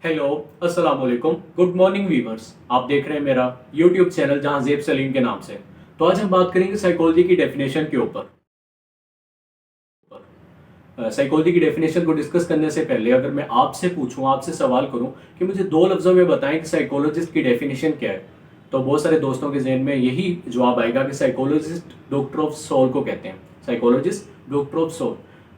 Hello, अस्सलाम वालेकुम, good morning viewers. आप देख रहे हैं मेरा यूट्यूब चैनल जहां ज़ेब सलीम के नाम से। तो आज हम बात करेंगे साइकोलॉजी की डेफिनेशन के ऊपर। साइकोलॉजी की डेफिनेशन को डिस्कस करने से पहले अगर मैं आपसे पूछूं, आपसे सवाल करूं कि मुझे दो लफ्ज़ों में बताएं कि साइकोलॉजिस्ट की डेफिनेशन क्या है, तो बहुत सारे दोस्तों के जहन में यही जवाब आएगा कि साइकोलॉजिस्ट डॉक्टर ऑफ सोल को कहते हैं। Psychologist doctor of soul.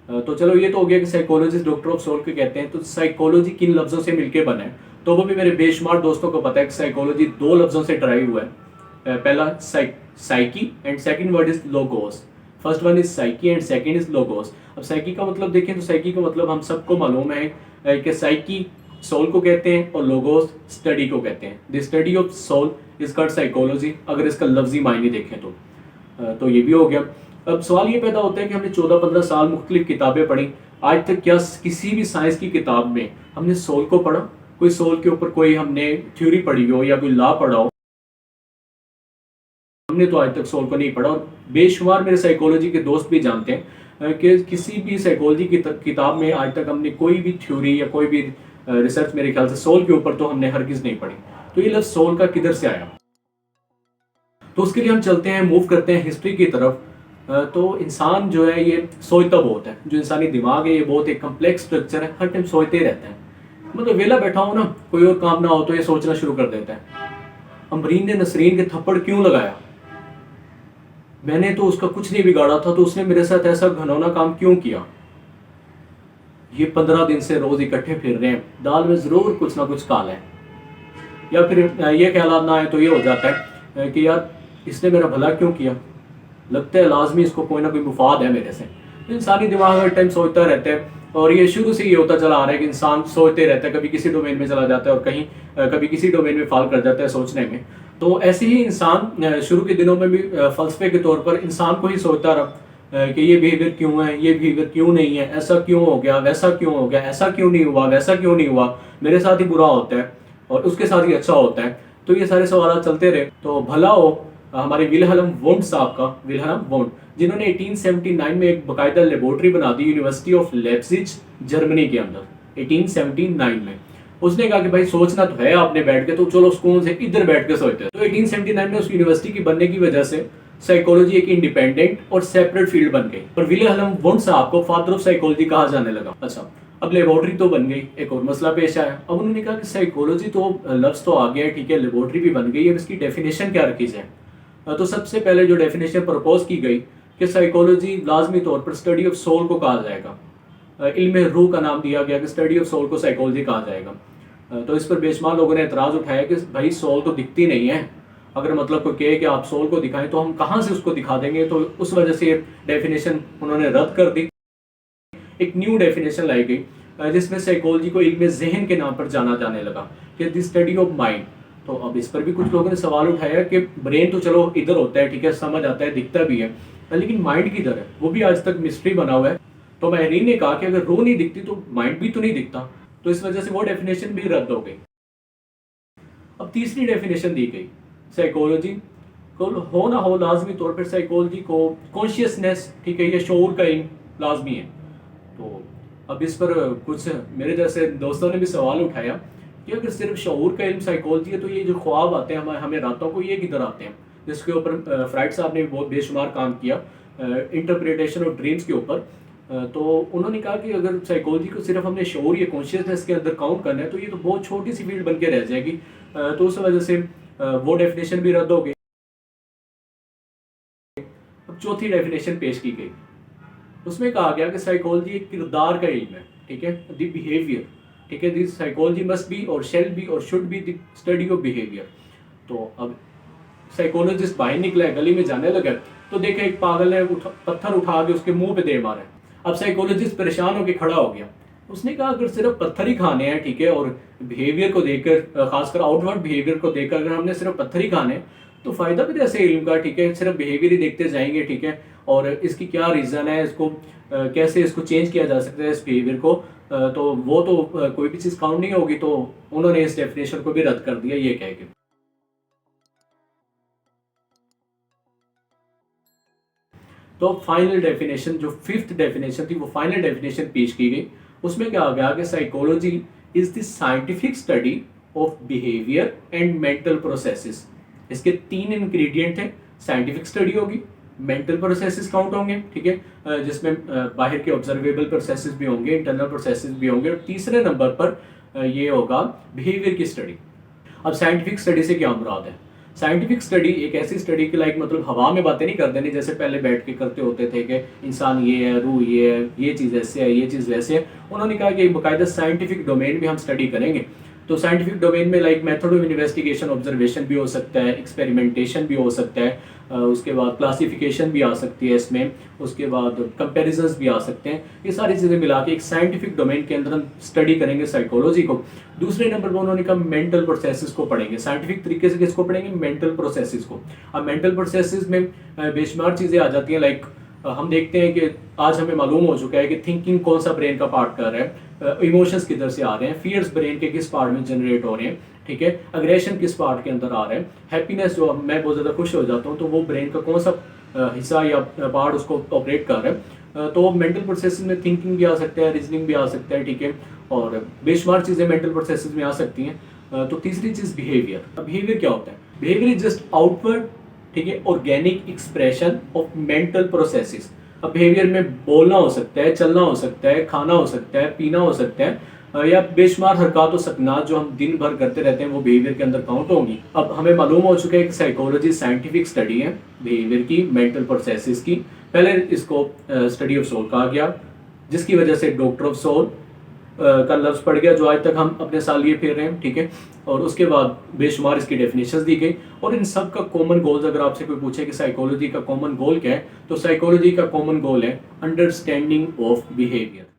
तो चलो ये तो हो गया कि साइकोलॉजिस्ट डॉक्टर ऑफ सोल को कहते हैं। तो साइकोलॉजी किन लफ्ज़ों से मिलकर बना है, तो वो भी मेरे बेशुमार दोस्तों को पता है कि साइकोलॉजी दो लफ्ज़ों से ड्राइव हुआ है। पहला psyche and second word is logos. First one is psyche and second is logos. अब साइकी का मतलब देखें तो साइकी का मतलब हम सबको मालूम है कि साइकी सोल को कहते हैं और लोगोस स्टडी को कहते हैं। The study of soul is called psychology, अगर इसका लफ्जी मायने देखें तो ये भी हो गया। अब सवाल ये पैदा होता है कि हमने 14-15 साल मुख्तलिफ किताबें पढ़ी, आज तक क्या किसी भी साइंस की किताब में हमने सोल को पढ़ा? कोई सोल के ऊपर कोई हमने थ्योरी पढ़ी हो या कोई लॉ पढ़ा हो? हमने तो आज तक सोल को नहीं पढ़ा। और बेशुमार मेरे साइकोलॉजी के दोस्त भी जानते हैं कि किसी भी साइकोलॉजी की किताब में आज तक हमने कोई भी थ्योरी या कोई भी रिसर्च मेरे ख्याल से सोल के ऊपर तो हमने हरगिज नहीं पढ़ी। तो ये लफ्ज़ सोल का किधर से आया? तो उसके लिए हम चलते हैं, मूव करते हैं हिस्ट्री की तरफ। तो इंसान जो है ये सोचता बहुत है। जो इंसानी दिमाग है ये बहुत एक कम्प्लेक्स स्ट्रक्चर है, हर टाइम सोचते ही रहता है। मतलब वेला बैठा हो ना, कोई और काम ना हो तो ये सोचना शुरू कर देता है, अमरीन ने नसरीन के थप्पड़ क्यों लगाया? मैंने तो उसका कुछ नहीं बिगाड़ा था, तो उसने मेरे साथ ऐसा घिनौना काम क्यों किया? ये 15 दिन से रोज इकट्ठे फिर रहे हैं, दाल में जरूर कुछ ना कुछ काला है। या फिर ये ख्याल ना आए तो ये हो जाता है कि यार इसने मेरा भला क्यों किया, लगता है लाजमी इसको कोई ना कोई मुफाद है मेरे से। इंसानी दिमाग हर टाइम सोचता रहता है, और ये शुरू से ये होता चला आ रहा है कि इंसान सोचते रहता है, कभी किसी डोमेन में चला जाता है और कहीं कभी किसी डोमेन में फाल कर जाता है सोचने में। तो ऐसे ही इंसान शुरू के दिनों में भी फलसफे के तौर पर इंसान को ही सोचता रहा कि ये बिहेवियर क्यों है, ये बिहेवियर क्यों नहीं है, ऐसा क्यों हो गया, वैसा क्यों हो गया, ऐसा क्यों नहीं हुआ, वैसा क्यों नहीं हुआ, मेरे साथ ही बुरा होता है और उसके साथ ही अच्छा होता है। तो ये सारे सवाल चलते रहे। तो भला हो हमारे विल्हेल्म वुंड साहब का, विल्हेल्म वुंड, जिन्होंने 1879 में एक बाकायदा लेबोरेटरी बना दी यूनिवर्सिटी ऑफ लेप्जिग जर्मनी के अंदर। 1879 में उसने कहा कि भाई सोचना तो है आपने बैठ के, तो चलो सुकून से इधर बैठ के सोचते हैं। तो 1879 में उस यूनिवर्सिटी की बनने की वजह से साइकोलॉजी एक इंडिपेंडेंट और सेपरेट फील्ड बन गई, और विल्हेल्म वुंड साहब को फादर ऑफ साइकोलॉजी कहा जाने लगा। अच्छा, अब लेबोरेटरी तो बन गई, एक और मसला पेश आया। अब उन्होंने कहा कि साइकोलॉजी तो लफ्ज तो आ गया, ठीक है, लेबोरेटरी भी बन गई, अब इसकी डेफिनेशन क्या रखी जाए? तो सबसे पहले जो डेफिनेशन प्रपोज की गई कि साइकोलॉजी लाजमी तौर पर स्टडी ऑफ सोल को कहा जाएगा। इल्म रूह का नाम दिया गया कि स्टडी ऑफ सोल को साइकोलॉजी कहा जाएगा। तो इस पर बेशुमार लोगों ने एतराज़ उठाया कि भाई सोल तो दिखती नहीं है, अगर मतलब कोई कहे कि आप सोल को दिखाएं तो हम कहाँ से उसको दिखा देंगे। तो उस वजह से ये डेफिनेशन उन्होंने रद्द कर दी, एक न्यू डेफिनेशन लाई गई जिसमें साइकोलॉजी को इल्म ज़हन के नाम पर जाना जाने लगा कि द स्टडी ऑफ माइंड। तो अब इस पर भी कुछ लोगों ने सवाल उठाया कि ब्रेन तो चलो इधर होता है, ठीक है, समझ आता है, दिखता भी है, लेकिन माइंड किधर है? वो भी आज तक मिस्ट्री बना हुआ है। तो माहरीन ने कहा कि अगर रूह नहीं दिखती तो माइंड भी तो नहीं दिखता, तो इस वजह से वो डेफिनेशन भी रद्द हो गई। अब तीसरी डेफिनेशन दी गई, साइकोलॉजी को हो ना हो लाजमी तौर पर साइकोलॉजी को कॉन्शियसनेस, ठीक है, ये शऊर का इल्म लाजमी है। तो अब इस पर कुछ मेरे जैसे दोस्तों ने भी सवाल उठाया कि अगर सिर्फ शऊर का इल्म साइकोलॉजी है तो ये जो ख्वाब आते हैं हमें रातों को, ये किधर आते हैं? जिसके ऊपर फ्राइड साहब ने बहुत बेशुमार काम किया, इंटरप्रिटेशन ऑफ ड्रीम्स के ऊपर। तो उन्होंने कहा कि अगर साइकोलॉजी को सिर्फ हमने शऊर या कॉन्शियसनेस के अंदर काउंट करना है तो ये तो बहुत छोटी सी फील्ड बन के रह जाएगी। तो उस वजह से वो डेफिनेशन भी रद्द हो गई। अब चौथी डेफिनेशन पेश की गई, उसमें कहा गया कि साइकोलॉजी एक किरदार का इल्म है, ठीक है, द बिहेवियर, ठीक है, दिस साइकोलॉजी मस्ट बी और शेल बी और should be the study of behaviour. तो अब साइकोलॉजिस्ट बाहर निकला, गली में जाने लगा, तो देखा एक पागल ने पत्थर उठा के उसके मुंह पे दे मारा। अब साइकोलॉजिस्ट परेशान होकर खड़ा हो गया। उसने कहा अगर सिर्फ पत्थर ही खाने हैं, ठीक है, और बिहेवियर को देखकर, खासकर आउटवर्ड बिहेवियर को देखकर अगर हमने सिर्फ पत्थर ही खाने तो फायदा भी ऐसे इल्म का, ठीक है, सिर्फ बिहेवियर ही देखते जाएंगे, ठीक है, और इसकी क्या रीज़न है, इसको कैसे इसको चेंज किया जा सकता है इस बिहेवियर को, तो वो तो कोई भी चीज़ काउंट नहीं होगी। तो उन्होंने इस डेफिनेशन को भी रद्द कर दिया ये कह के। तो फाइनल डेफिनेशन, जो फिफ्थ डेफिनेशन थी, वो फाइनल डेफिनेशन पेश की गई। उसमें क्या आ गया कि psychology is the scientific study of behaviour and mental processes. इसके 3 इंग्रेडिएंट हैं, साइंटिफिक स्टडी होगी, मेंटल प्रोसेसेस काउंट होंगे, ठीक है, जिसमें बाहर के ऑब्जर्वेबल प्रोसेसेस भी होंगे, इंटरनल प्रोसेसेस भी होंगे, और तीसरे नंबर पर ये होगा बिहेवियर की स्टडी। अब साइंटिफिक स्टडी से क्या मुराद है? साइंटिफिक स्टडी एक ऐसी स्टडी की लाइक मतलब हवा में बातें नहीं कर देनी जैसे पहले बैठ के करते होते थे कि इंसान ये है, रूह ये है, ये चीज़ ऐसे है, ये चीज़ वैसे है। उन्होंने कहा कि बाकायदा साइंटिफिक डोमेन में हम स्टडी करेंगे। तो साइंटिफिक डोमेन में like method of investigation, observation भी हो सकता है, एक्सपेरिमेंटेशन भी हो सकता है, उसके बाद क्लासिफिकेशन भी आ सकती है इसमें, उसके बाद कंपेरिजन्स भी आ सकते हैं। ये सारी चीज़ें मिला के एक साइंटिफिक डोमेन के अंदर हम स्टडी करेंगे साइकोलॉजी को। दूसरे नंबर पर उन्होंने कहा मेंटल प्रोसेसेस को पढ़ेंगे, साइंटिफिक तरीके से किसको पढ़ेंगे? मेंटल प्रोसेसेस को। अब मेंटल प्रोसेसेस में बेशुमार चीज़ें आ जाती हैं, लाइक हम देखते हैं कि आज हमें मालूम हो चुका है कि थिंकिंग कौन सा ब्रेन का पार्ट कर रहा है, इमोशंस किधर से आ रहे हैं, फियर्स ब्रेन के किस पार्ट में जनरेट हो रहे हैं, ठीक है, अग्रेशन किस पार्ट के अंदर आ रहा है, हैप्पीनेस जो मैं बहुत ज़्यादा खुश हो जाता हूँ तो वो ब्रेन का कौन सा हिस्सा या पार्ट उसको ऑपरेट कर रहा है। तो मेंटल प्रोसेस में थिंकिंग भी आ सकता है, रीजनिंग भी आ सकता है, ठीक है, और बेशुमार चीज़ें मेंटल प्रोसेस में आ सकती हैं। तो तीसरी चीज़ बिहेवियर। बिहेवियर क्या होता है? बिहेवियर इज जस्ट आउटवर्ड, ठीक है, organic expression of mental processes. अब बिहेवियर में बोलना हो सकता है, चलना हो सकता है, खाना हो सकता है, पीना हो सकता है, या बेशुमार हरकत और सकनात जो हम दिन भर करते रहते हैं वो बिहेवियर के अंदर काउंट होंगी। अब हमें मालूम हो चुका है कि साइकोलॉजी साइंटिफिक स्टडी है बिहेवियर की, मेंटल प्रोसेसेस की। पहले इसको स्टडी ऑफ सोल कहा गया, जिसकी वजह से डॉक्टर ऑफ सोल का लफ्ज़ पड़ गया जो आज तक हम अपने साल लिए फिर रहे हैं, ठीक है। और उसके बाद बेशुमार इसकी डेफिनेशंस दी गई, और इन सब का कॉमन गोल्स अगर आपसे कोई पूछे कि साइकोलॉजी का कॉमन गोल क्या है, तो साइकोलॉजी का कॉमन गोल है अंडरस्टैंडिंग ऑफ बिहेवियर।